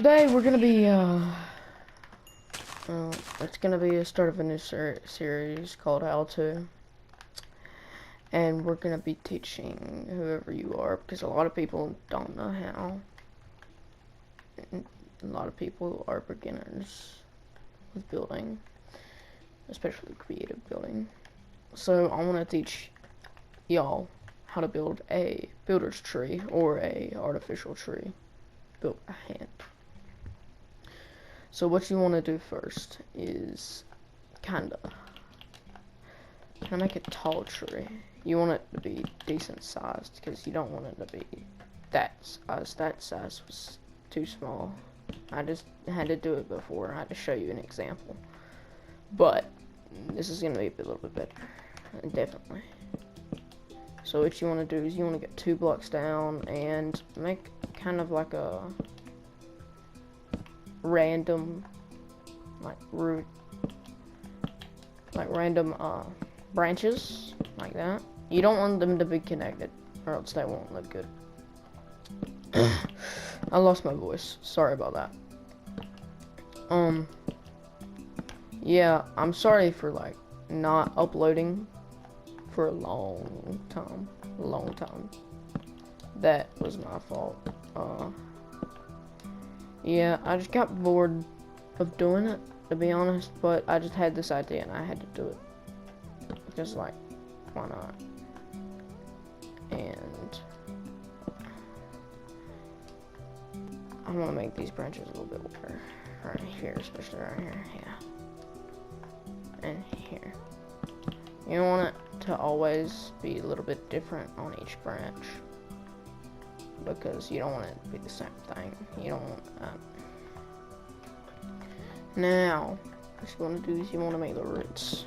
today we're gonna be it's gonna be a start of a new series called How To, and we're gonna be teaching whoever you are, because a lot of people don't know how. A lot of people are beginners with building, especially creative building. So I want to teach y'all how to build a builder's tree or a artificial tree built by hand. So what you want to do first is kind of make a tall tree. You want it to be decent sized, because you don't want it to be that size. That size was too small. I just had to do it before. I had to show you an example. But this is going to be a little bit better. Definitely. So what you want to do is you want to get 2 blocks down and make kind of like a random random branches like that. You don't want them to be connected, or else they won't look good. I lost my voice. Sorry about that. Yeah, I'm sorry for like not uploading for a long time. That was my fault. Yeah, I just got bored of doing it, to be honest, but I just had this idea and I had to do it. Because, like, why not? And I want to make these branches a little bit wider. Right here, especially right here, yeah. And here. You want it to always be a little bit different on each branch, because you don't want it to be the same thing. You don't want that. Now, what you want to do is you want to make the roots.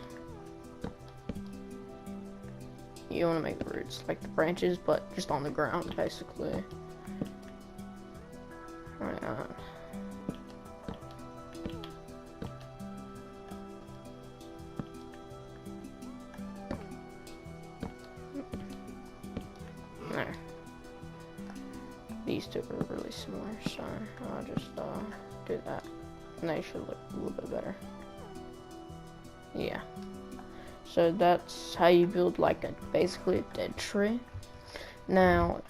You want to make the roots like the branches, but just on the ground, basically. Right on. There. These two are really similar, so I'll just do that. And they should look a little bit better. Yeah. So that's how you build like basically a dead tree. Now,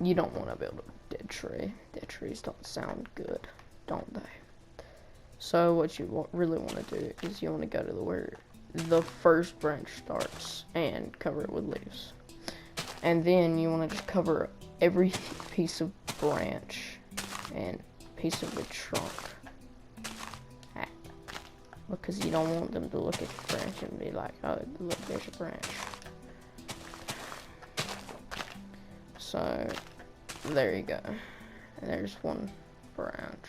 you don't want to build a dead tree. Dead trees don't sound good, don't they? So what you really want to do is you want to go to where the first branch starts and cover it with leaves. And then you want to just cover every piece of branch and piece of the trunk. Because you don't want them to look at the branch and be like, oh, look, there's a branch. So, there you go. And there's one branch.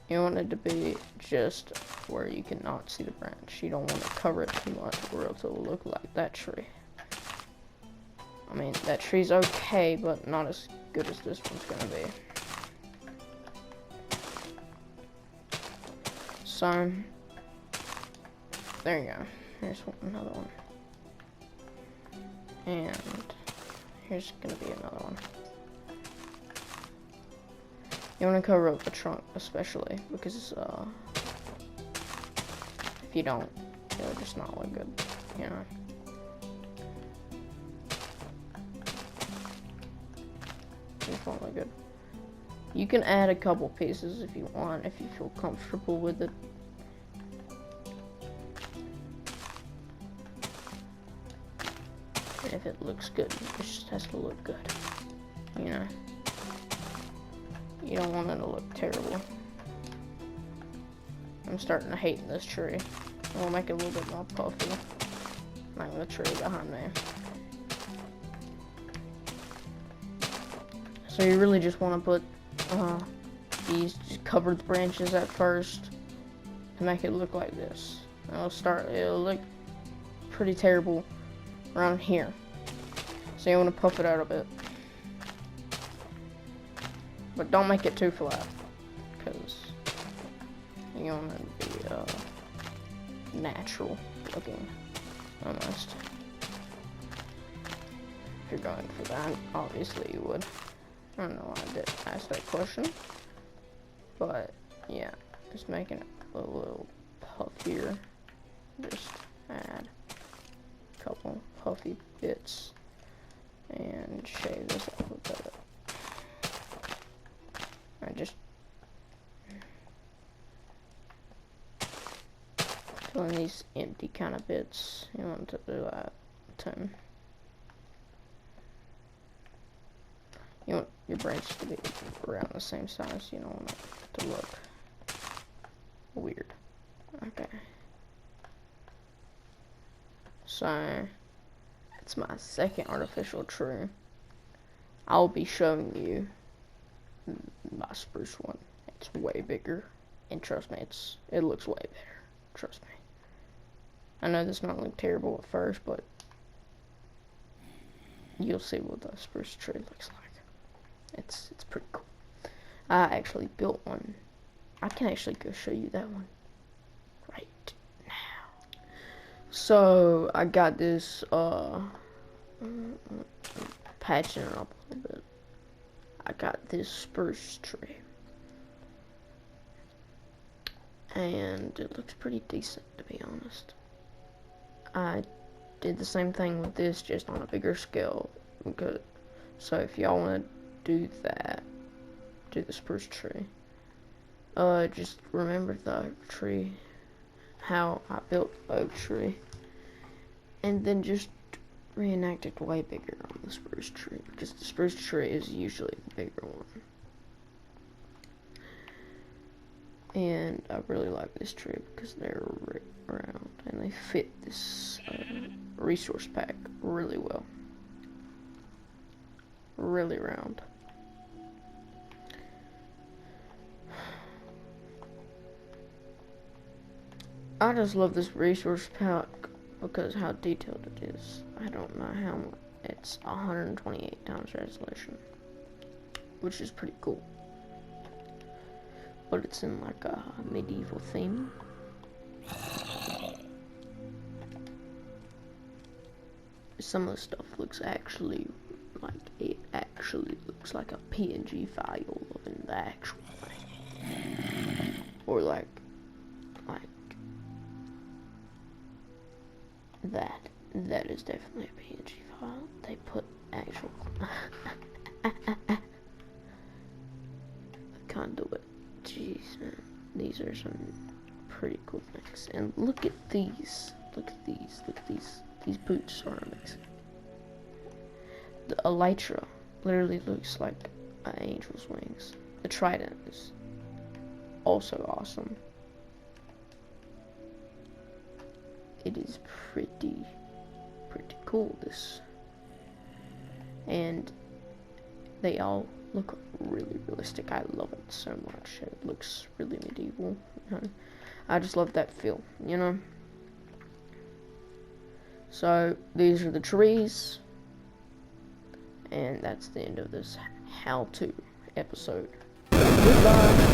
You want it to be just where you cannot see the branch. You don't want to cover it too much, or else it will look like that tree. I mean, that tree's okay, but not as good as this one's gonna be. So, there you go. Here's another one. And here's gonna be another one. You want to cover up the trunk, especially, because if you don't, it'll just not look good, you know. It won't look good. You can add a couple pieces if you want, if you feel comfortable with it. And if it looks good, it just has to look good, you know. You don't want it to look terrible. I'm starting to hate this tree. We'll make it a little bit more puffy, like the tree behind me. So you really just want to put these covered branches at first to make it look like this. It'll look pretty terrible around here. So you want to puff it out a bit. But don't make it too flat, because you want it to be natural looking, almost. If you're going for that, obviously you would. I don't know why I did ask that question. But yeah, just making it a little puffier. Just add a couple puffy bits and shave this off a bit. I just fill in these empty kind of bits. You want to do that too. You want your branches to be around the same size. You don't want it to look weird. Okay. So, it's my second artificial tree. I'll be showing you my spruce one. It's way bigger, and trust me, it looks way better. Trust me. I know this might look terrible at first, but you'll see what the spruce tree looks like. It's pretty cool. I actually built one. I can actually go show you that one right now. So I got this patching it up a little bit. I got this spruce tree, and it looks pretty decent, to be honest. I did the same thing with this, just on a bigger scale. So if y'all want to do that, do the spruce tree, just remember the oak tree, how I built the oak tree, and then just reenact it way bigger on the spruce tree, because the spruce tree is usually the bigger one. And I really like this tree because they're round and they fit this resource pack really well. Really round. I just love this resource pack because how detailed it is. I don't know how much. It's 128 times resolution, which is pretty cool. But it's in like a medieval theme. Some of the stuff looks actually like it actually looks like a PNG file in the actual thing, or like that. That is definitely a PNG file. They put actual conduit. Jeez, man, these are some pretty cool things. And look at these. Look at these. Look at these. These boots are amazing. The elytra literally looks like an angel's wings. The trident is also awesome. It is pretty cool, this. And they all look really realistic. I love it so much. It looks really medieval. I just love that feel, you know? So, these are the trees. And that's the end of this how-to episode. Goodbye!